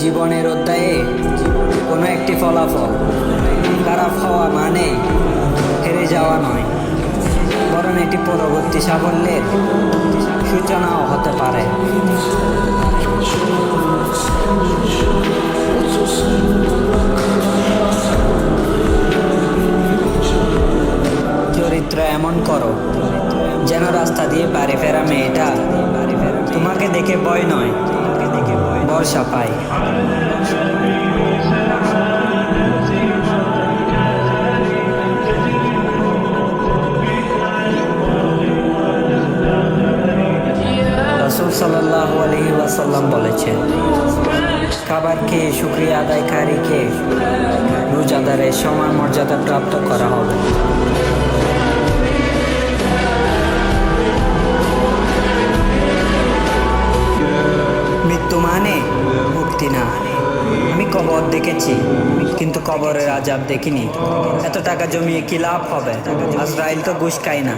জীবনের অধ্যায়ে কোনো একটি ফলাফল খারাপ হওয়া মানে হেরে যাওয়া নয়, বরং এটি পরবর্তী সাফল্যের সূচনাও হতে পারে। চরিত্র এমন করো যেন রাস্তা দিয়ে বাড়ি ফেরা মেয়েটা তোমাকে দেখে ভয় নয়, ভরসা পায়। রাসূল সাল্লাল্লাহু আলাইহি ওয়াসাল্লাম বলেছেন, খাবার খেয়ে শুকরিয়া আদায়কারীকে রোজাদারের সমান মর্যাদা প্রাপ্ত করা হবে। মৃত্যু মানে মুক্তি না। আমি কবর দেখেছি, কিন্তু কবরের আযাব দেখিনি। এত টাকা জমিয়ে কি লাভ হবে? আজরাইল তো ঘুষ খায় না।